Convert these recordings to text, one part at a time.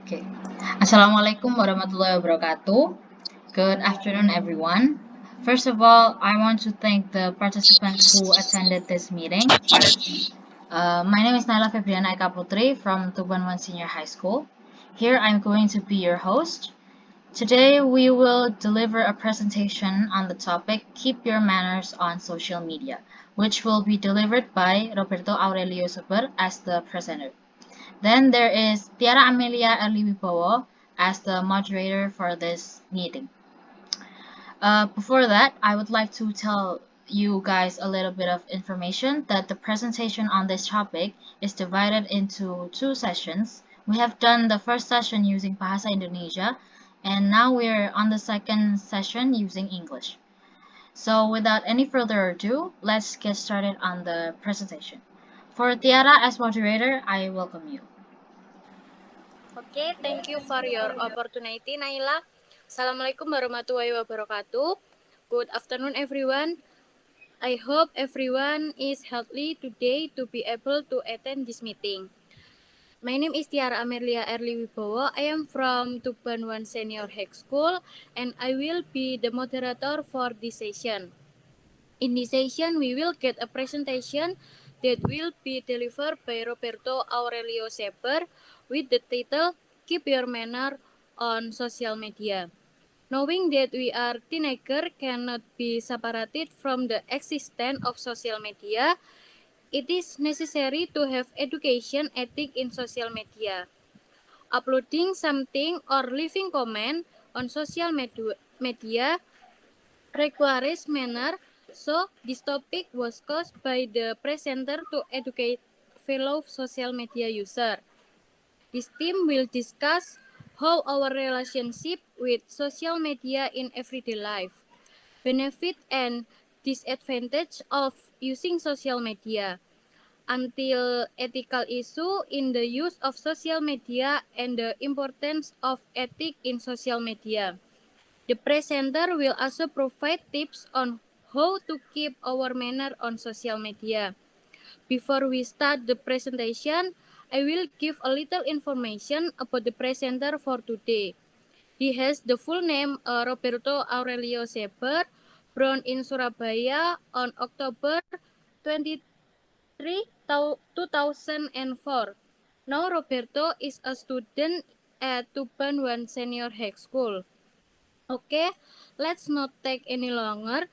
Okay. Assalamualaikum warahmatullahi wabarakatuh. Good afternoon, everyone. First of all, I want to thank the participants who attended this meeting. My name is Naila Febriana Ekaputri from Tuban 1 Senior High School. Here I'm going to be your host. Today we will deliver a presentation on the topic Keep Your Manners on Social Media, which will be delivered by Roberto Aurelio Seber as the presenter. Then there is Tiara Amelia Wibowo as the moderator for this meeting. Before that, I would like to tell you guys a little bit of information that the presentation on this topic is divided into two sessions. We have done the first session using Bahasa Indonesia, and now we're on the second session using English. So without any further ado, let's get started on the presentation. For Tiara as moderator, I welcome you. Okay, thank you for your opportunity, Naila. Assalamualaikum warahmatullahi wabarakatuh. Good afternoon, everyone. I hope everyone is healthy today to be able to attend this meeting. My name is Tiara Amelia Wibowo. I am from Tuban 1 Senior High School and I will be the moderator for this session. In this session, we will get a presentation that will be delivered by Roberto Aurelio Seber with the title Keep Your Manner on Social Media. Knowing that we are teenagers cannot be separated from the existence of social media, it is necessary to have education ethic in social media. Uploading something or leaving comment on social media requires manner, so this topic was caused by the presenter to educate fellow social media user. This team will discuss how our relationship with social media in everyday life, benefit and disadvantage of using social media, until ethical issue in the use of social media and the importance of ethic in social media. The presenter will also provide tips on how to keep our manner on social media. Before we start the presentation, I will give a little information about the presenter for today. He has the full name Roberto Aurelio Seber, born in Surabaya on October 23, 2004. Now Roberto is a student at Tuban 1 Senior High School. Okay, let's not take any longer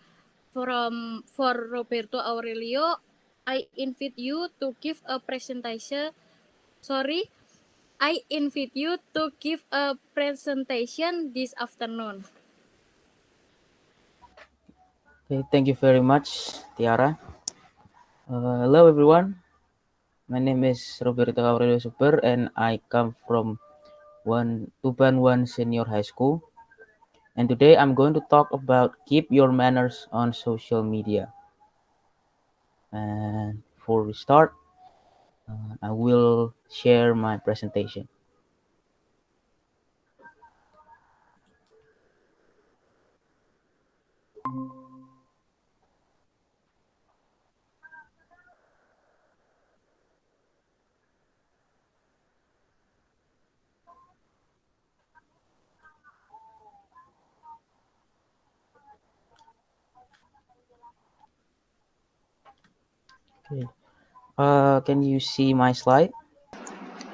for Roberto Aurelio. I invite you to give a presentation. Sorry, I invite you to give a presentation this afternoon. Okay, thank you very much, Tiara. Hello, everyone. My name is Roberto Aurelio Super, and I come from Tuban 1 Senior High School. And today I'm going to talk about keep your manners on social media. And before we start, I will share my presentation. Okay. Can you see my slide?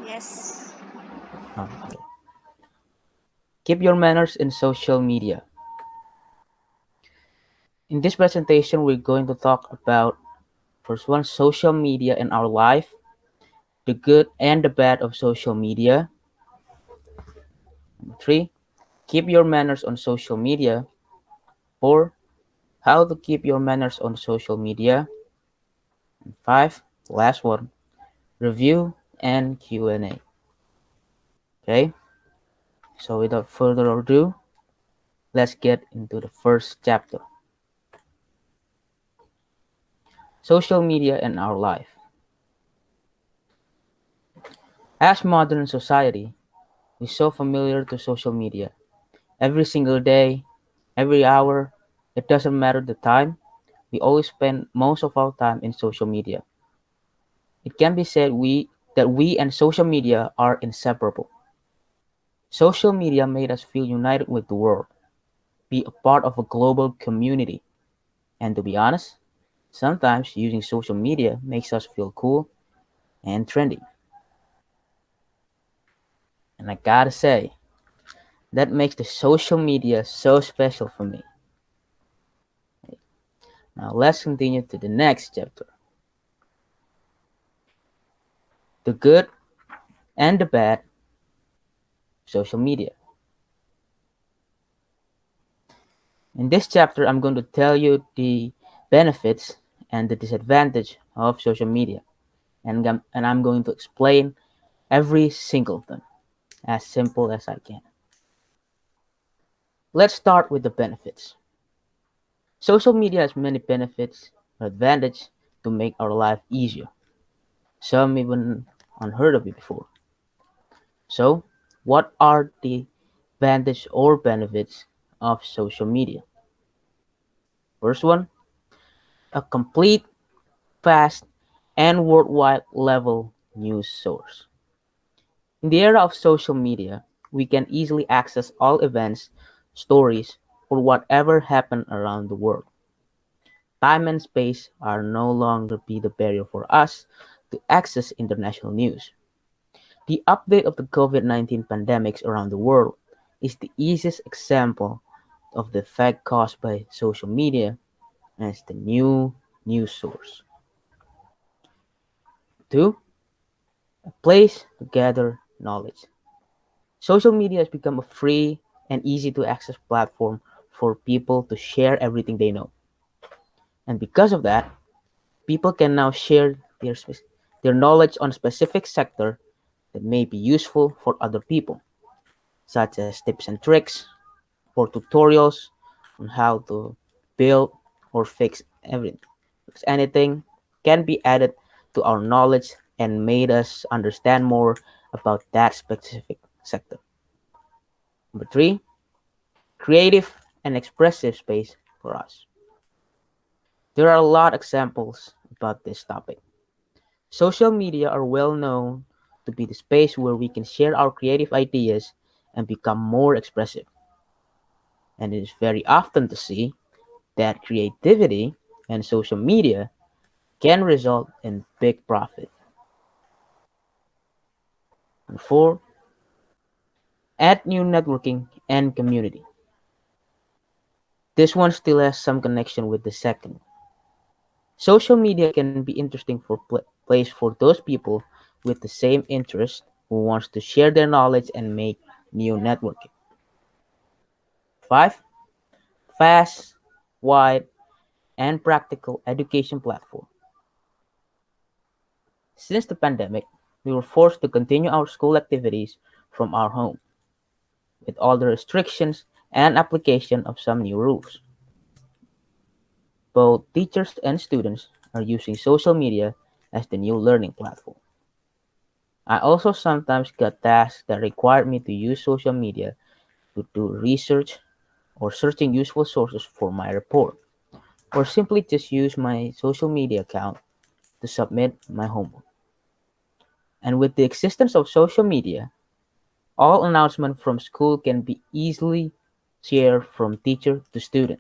Yes. Okay. Keep your manners in social media. In this presentation, we're going to talk about first one, social media in our life, the good and the bad of social media. 3, keep your manners on social media. 4, how to keep your manners on social media. And 5, last one, review and Q&A. Okay, so without further ado, let's get into the first chapter. Social media in our life. As modern society, we're so familiar to social media. Every single day, every hour, it doesn't matter the time, we always spend most of our time in social media. It can be said that we and social media are inseparable. Social media made us feel united with the world, be a part of a global community. And to be honest, sometimes using social media makes us feel cool and trendy. And I gotta say, that makes the social media so special for me. Now let's continue to the next chapter, the good and the bad social media. In this chapter, I'm going to tell you the benefits and the disadvantage of social media, and I'm going to explain every single thing as simple as I can. Let's start with the benefits. Social media has many benefits or advantages to make our life easier, some even unheard of before. So, what are the advantages or benefits of social media? First one, a complete, fast, and worldwide level news source. In the era of social media, we can easily access all events, stories, or whatever happened around the world. Time and space are no longer be the barrier for us to access international news. The update of the COVID-19 pandemics around the world is the easiest example of the effect caused by social media as the new news source. Two, a place to gather knowledge. Social media has become a free and easy to access platform for people to share everything they know. And because of that, people can now share their knowledge on a specific sector that may be useful for other people, such as tips and tricks or tutorials on how to build or fix everything. Fix anything can be added to our knowledge and made us understand more about that specific sector. Number three, creative and expressive space for us. There are a lot of examples about this topic. Social media are well known to be the space where we can share our creative ideas and become more expressive. And it is very often to see that creativity and social media can result in big profit. And four, add new networking and community. This one still has some connection with the second. Social media can be interesting for place for those people with the same interest who wants to share their knowledge and make new networking. Five, fast, wide, and practical education platform. Since the pandemic, we were forced to continue our school activities from our home, with all the restrictions and application of some new rules. Both teachers and students are using social media as the new learning platform. I also sometimes got tasks that required me to use social media to do research or searching useful sources for my report, or simply just use my social media account to submit my homework. And with the existence of social media, all announcements from school can be easily shared from teacher to student.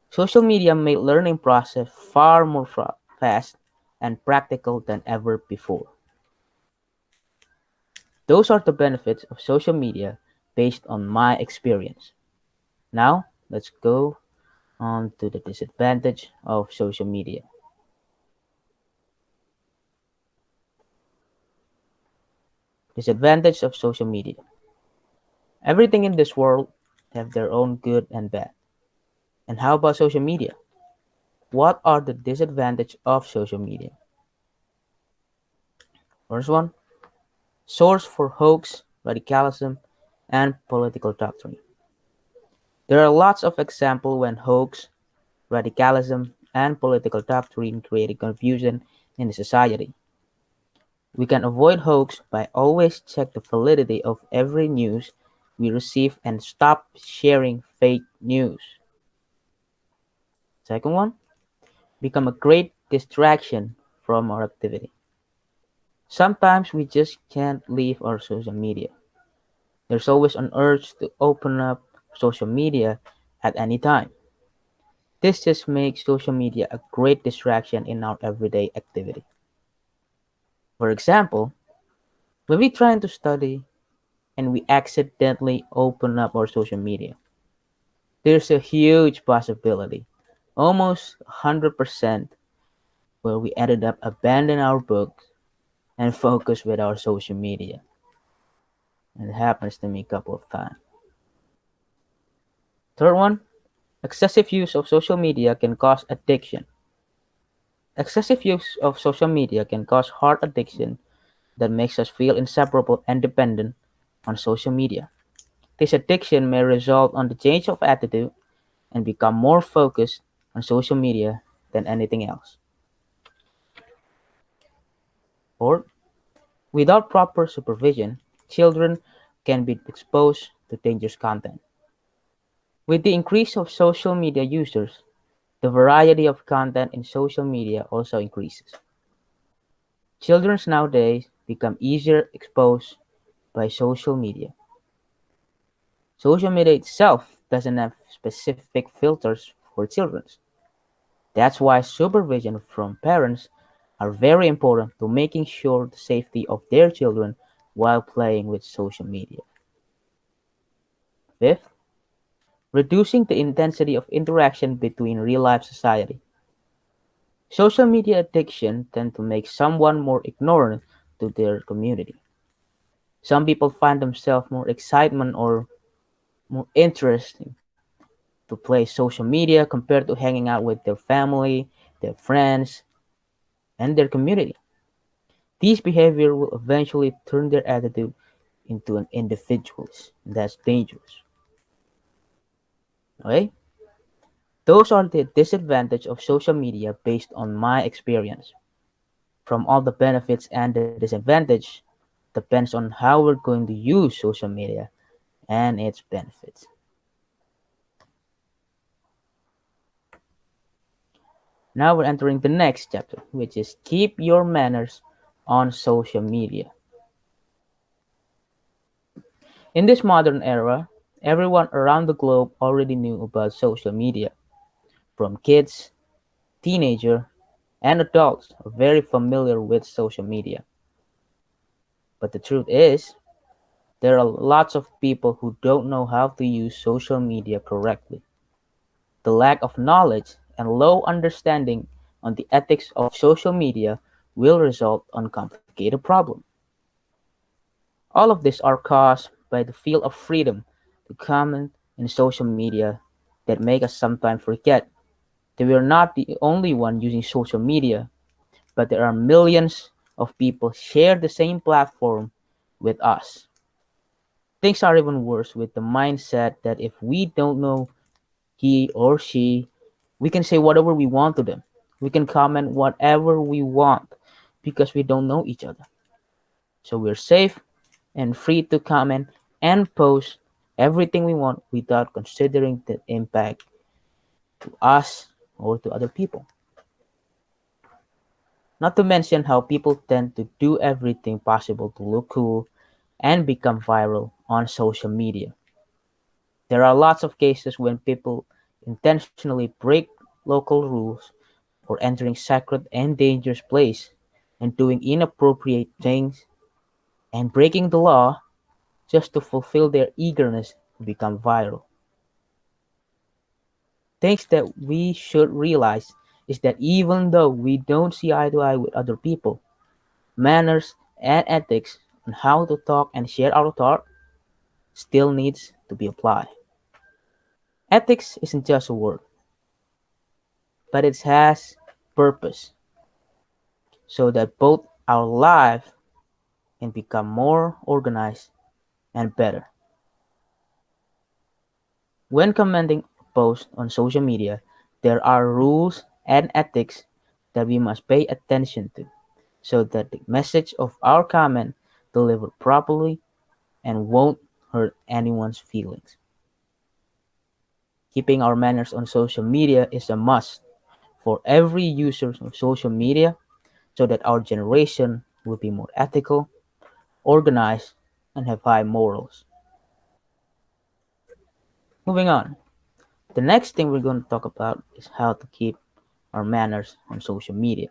Social media made learning process far more fast and practical than ever before. Those are the benefits of social media based on my experience. Now, let's go on to the disadvantage of social media. Disadvantage of social media. Everything in this world have their own good and bad. And how about social media? What are the disadvantages of social media? First one, source for hoax, radicalism, and political doctrine. There are lots of examples when hoax, radicalism, and political doctrine create confusion in the society. We can avoid hoax by always check the validity of every news we receive and stop sharing fake news. Second one, become a great distraction from our activity. Sometimes we just can't leave our social media. There's always an urge to open up social media at any time. This just makes social media a great distraction in our everyday activity. For example, when we're trying to study and we accidentally open up our social media, there's a huge possibility, almost 100%, where we ended up abandoning our books and focus with our social media. And it happens to me a couple of times. Third one, excessive use of social media can cause addiction. Excessive use of social media can cause heart addiction that makes us feel inseparable and dependent on social media. This addiction may result on the change of attitude and become more focused on social media than anything else. Or, without proper supervision, children can be exposed to dangerous content. With the increase of social media users, the variety of content in social media also increases. Children nowadays become easier exposed by social media. Social media itself doesn't have specific filters for children. That's why supervision from parents are very important to making sure the safety of their children while playing with social media. Fifth, reducing the intensity of interaction between real-life society. Social media addiction tend to make someone more ignorant to their community. Some people find themselves more excitement or more interesting to play social media compared to hanging out with their family, their friends, and their community. These behavior will eventually turn their attitude into an individualist. That's dangerous. Okay? Those are the disadvantages of social media based on my experience. From all the benefits and the disadvantage depends on how we're going to use social media and its benefits. Now we're entering the next chapter, which is keep your manners on social media. In this modern era, everyone around the globe already knew about social media. From kids, teenagers, and adults are very familiar with social media. But the truth is, there are lots of people who don't know how to use social media correctly. The lack of knowledge and low understanding on the ethics of social media will result on complicated problems. All of these are caused by the feel of freedom to comment in social media that make us sometimes forget that we are not the only one using social media, but there are millions of people share the same platform with us. Things are even worse with the mindset that if we don't know he or she, we can say whatever we want to them. We can comment whatever we want because we don't know each other. So we're safe and free to comment and post everything we want without considering the impact to us or to other people. Not to mention how people tend to do everything possible to look cool and become viral on social media. There are lots of cases when people intentionally break local rules or entering sacred and dangerous places and doing inappropriate things and breaking the law just to fulfill their eagerness to become viral. Things that we should realize is that even though we don't see eye to eye with other people, manners and ethics on how to talk and share our thought still needs to be applied. Ethics isn't just a word, but it has purpose so that both our life can become more organized and better. When commenting posts on social media, there are rules and ethics that we must pay attention to so that the message of our comment delivered properly and won't hurt anyone's feelings. Keeping our manners on social media is a must for every user of social media so that our generation will be more ethical, organized, and have high morals. Moving on. The next thing we're going to talk about is how to keep our manners on social media.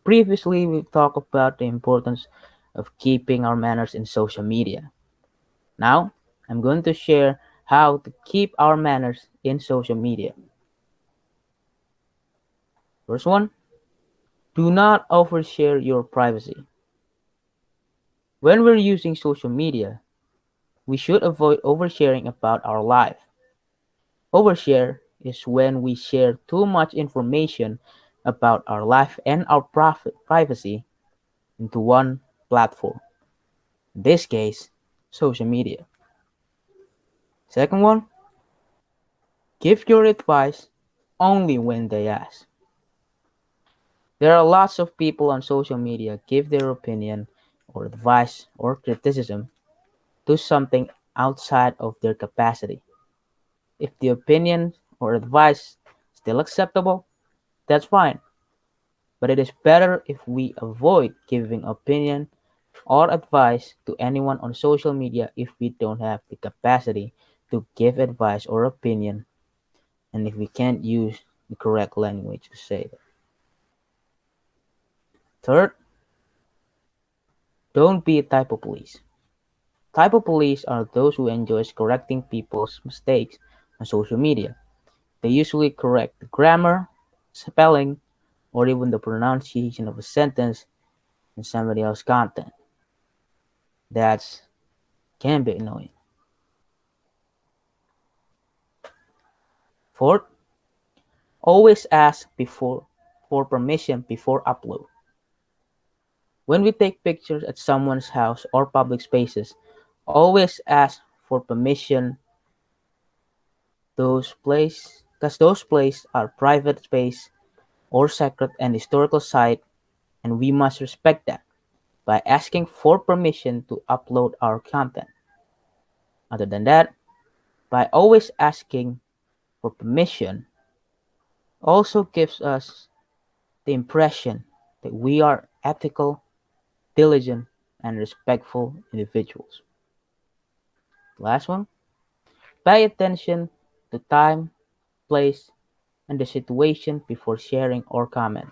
Previously, we've talked about the importance of keeping our manners in social media. Now, I'm going to share how to keep our manners in social media. First one, do not overshare your privacy. When we're using social media, we should avoid oversharing about our life. Overshare is when we share too much information about our life and our privacy into one platform. In this case, social media. Second one, give your advice only when they ask. There are lots of people on social media give their opinion or advice or criticism to something outside of their capacity. If the opinion or advice is still acceptable, that's fine. But it is better if we avoid giving opinion or advice to anyone on social media if we don't have the capacity to give advice or opinion and if we can't use the correct language to say that. Third, don't be a typo police. Typo police are those who enjoy correcting people's mistakes on social media. They usually correct the grammar, spelling, or even the pronunciation of a sentence in somebody else's content. That can be annoying. Fourth, always ask before for permission before upload. When we take pictures at someone's house or public spaces, always ask for permission those places because those places are private space or sacred and historical site and we must respect that by asking for permission to upload our content. Other than that, by always asking for permission also gives us the impression that we are ethical, diligent, and respectful individuals. Last one, pay attention to time, place, and the situation before sharing or comment.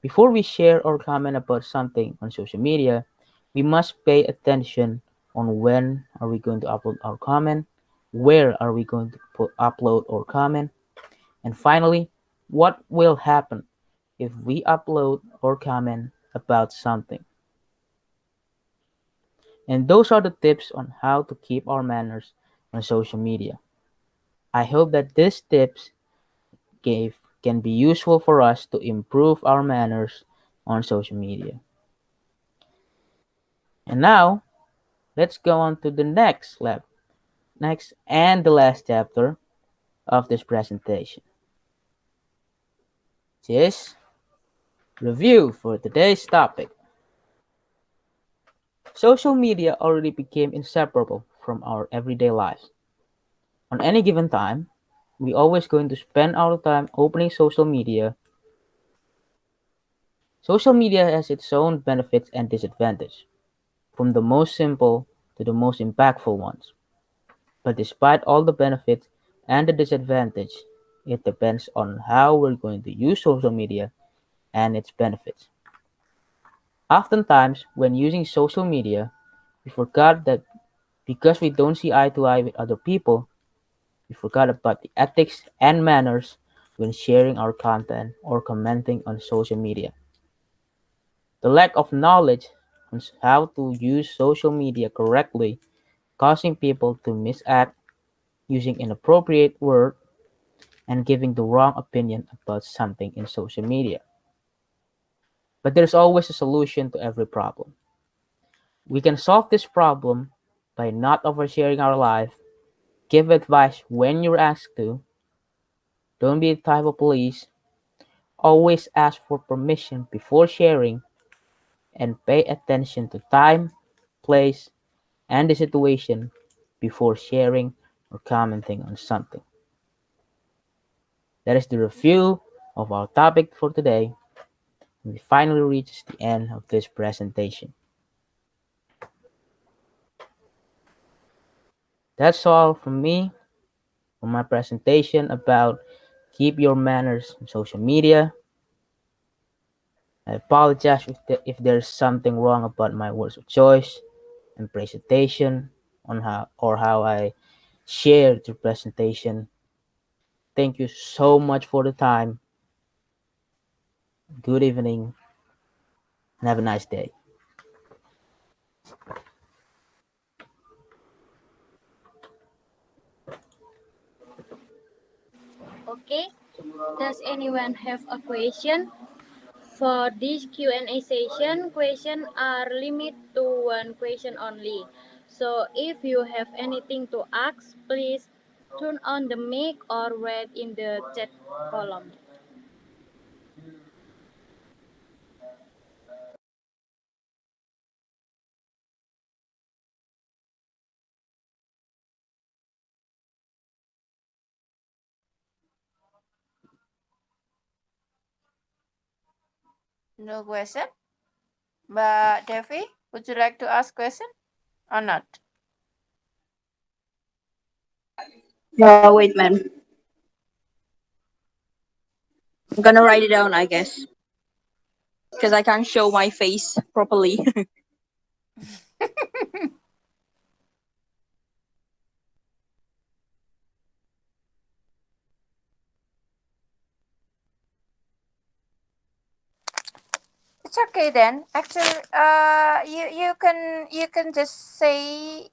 Before we share or comment about something on social media, we must pay attention on when are we going to upload our comment, where are we going to upload or comment, and finally, what will happen if we upload or comment about something. And those are the tips on how to keep our manners on social media. I hope that these tips gave can be useful for us to improve our manners on social media. And now, let's go on to the next and the last chapter of this presentation. Which is review for today's topic. Social media already became inseparable from our everyday lives. On any given time, we always going to spend our time opening social media. Social media has its own benefits and disadvantages, from the most simple to the most impactful ones. But despite all the benefits and the disadvantage, it depends on how we're going to use social media and its benefits. Oftentimes, when using social media, we forgot that because we don't see eye to eye with other people, we forgot about the ethics and manners when sharing our content or commenting on social media. The lack of knowledge on how to use social media correctly, causing people to misact, using inappropriate words, and giving the wrong opinion about something in social media. But there's always a solution to every problem. We can solve this problem by not oversharing our life, give advice when you're asked to, don't be the type of police, always ask for permission before sharing, and pay attention to time, place, and the situation before sharing or commenting on something. That is the review of our topic for today. We finally reached the end of this presentation. That's all from me for my presentation about keep your manners on social media. I apologize if there's something wrong about my words of choice and presentation on how I shared the presentation. Thank you so much for the time. Good evening and have a nice day. Okay. Does anyone have a question? For this Q&A session, questions are limited to one question only. So if you have anything to ask, please turn on the mic or write in the chat column. No question. But Devi, would you like to ask question or not? Wait, man. I'm gonna write it down, I guess, because I can't show my face properly. It's okay then. Actually, you can just say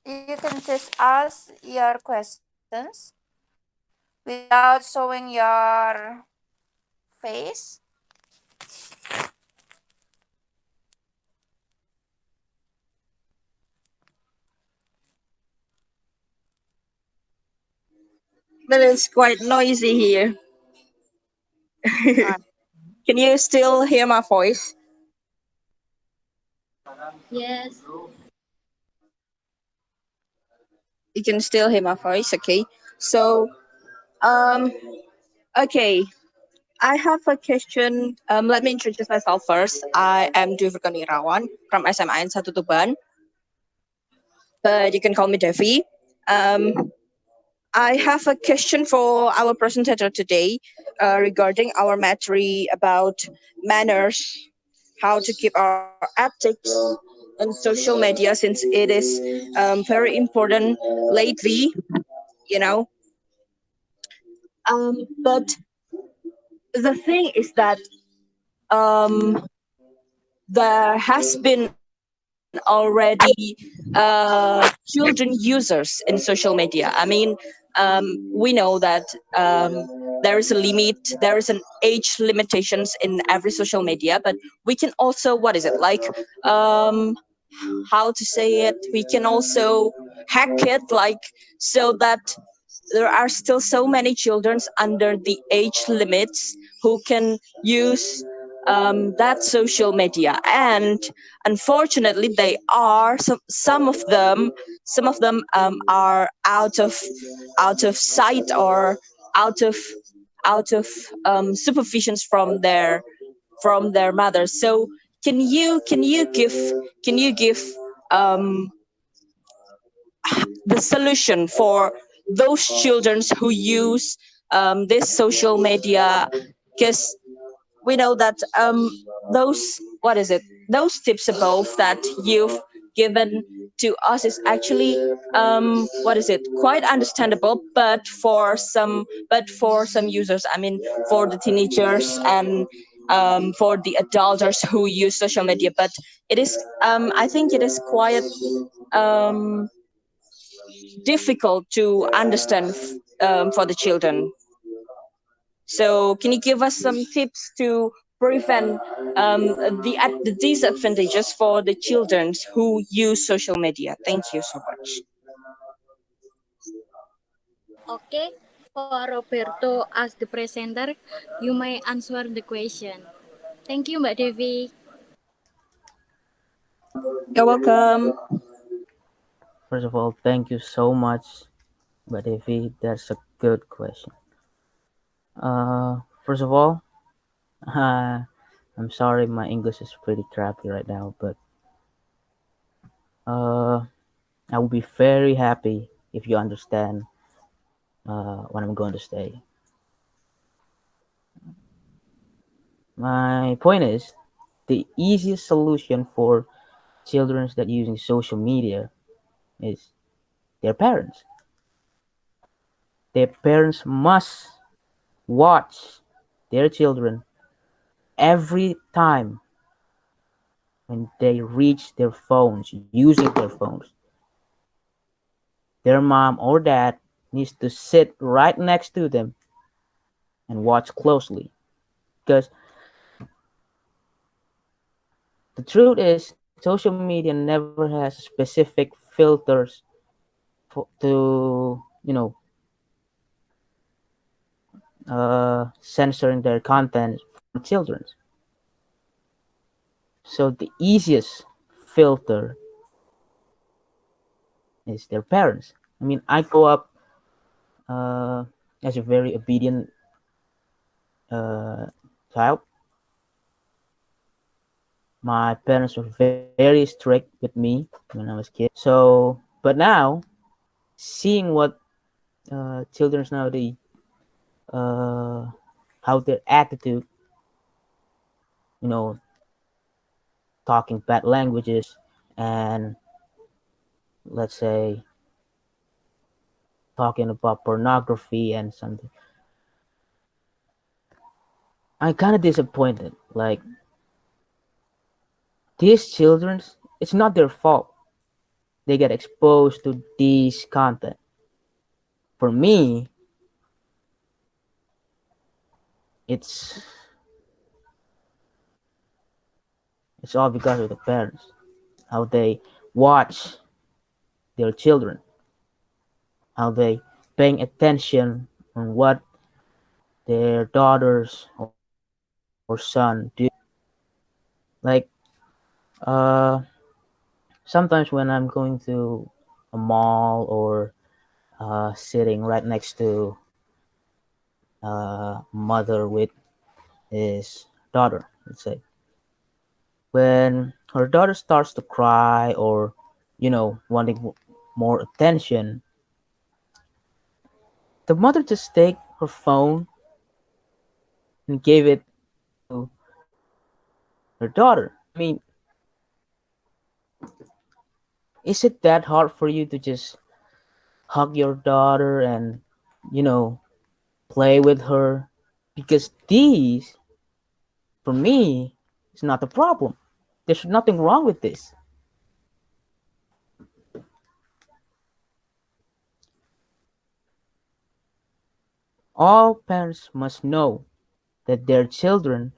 you can just ask your questions without showing your face. But it's quite noisy here. Uh, Can you still hear my voice? Yes. You can still hear my voice, okay? So, um, okay. I have a question. Let me introduce myself first. I am Devi Irawan from SMAN Satu Tuban, but you can call me Devi. Um, I have a question for our presenter today regarding our matter about manners, how to keep our ethics on social media since it is very important lately, you know. But the thing is that um, there has been already children users in social media. I mean, we know that there is a limit, there is an age limitations in every social media, but we can also, what is it like? Um, how to say it? We can also hack it, like so that there are still so many children under the age limits who can use that social media, and unfortunately they are some of them are out of sight or out of supervisions from their mothers. So can you give um, the solution for those children who use this social media, because we know that those, what is it, those tips above that you've given to us is actually what is it, quite understandable, but for some users, I mean for the teenagers and for the adults who use social media, but it is I think it is quite um, difficult to understand for the children. So, can you give us some tips to prevent the disadvantages for the children who use social media? Thank you so much. Okay. For Roberto as the presenter, you may answer the question. Thank you, Mbak Devi. You're welcome. First of all, thank you so much, but if that's a good question. First of all, uh, I'm sorry, my English is pretty crappy right now, but uh, I will be very happy if you understand what I'm going to say. My point is, the easiest solution for children that using social media is their parents. Their parents must watch their children every time when they reach their phones, using their phones. Their mom or dad needs to sit right next to them and watch closely. Because the truth is, social media never has specific filters to, censoring their content for children. So the easiest filter is their parents. I mean, I grew up uh, as a very obedient uh, child. My parents were very strict with me when I was a kid. So, but now seeing what children nowadays, uh, how their attitude, you know, talking bad languages and let's say talking about pornography and something, I'm kind of disappointed. Like these children, it's not their fault. They get exposed to these content. For me, it's it's all because of the parents, how they watch their children, how they paying attention on what their daughters or son do. Like uh, sometimes when I'm going to a mall or sitting right next to mother with his daughter, let's say, when her daughter starts to cry or wanting more attention, the mother just take her phone and gave it to her daughter. I mean, is it that hard for you to just hug your daughter and you know play with her? Because these, for me, is not the problem. There's nothing wrong with this. All parents must know that their children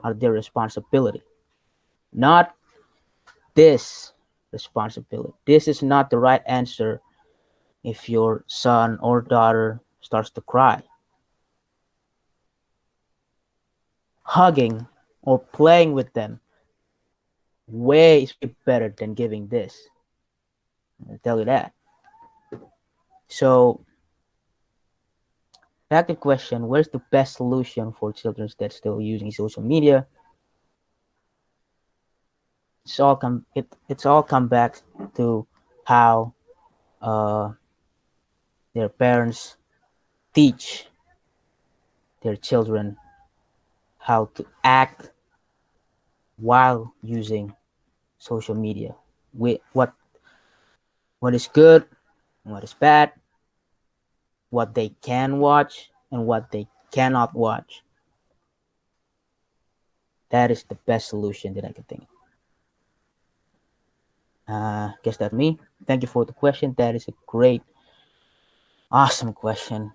are their responsibility, not this responsibility. This is not the right answer if your son or daughter starts to cry. Hugging or playing with them way is way better than giving this. I tell you that. So back to the question, where's the best solution for children that's still using social media? It's all come back to how uh, their parents teach their children how to act while using social media. With what is good and what is bad, what they can watch and what they cannot watch. That is the best solution that I can think. Guess that's me. Thank you for the question. That is a great, awesome question.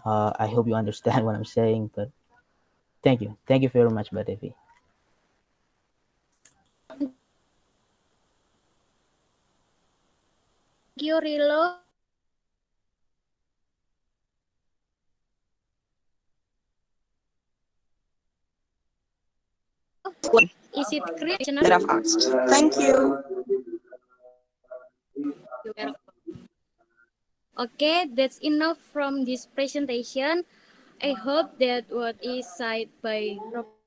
I hope you understand what I'm saying, but thank you. Thank you very much, Badevi. Thank you, Rilo. Is it clear? That I've asked. Thank you. Okay, that's enough from this presentation. I hope that what is said by Roberto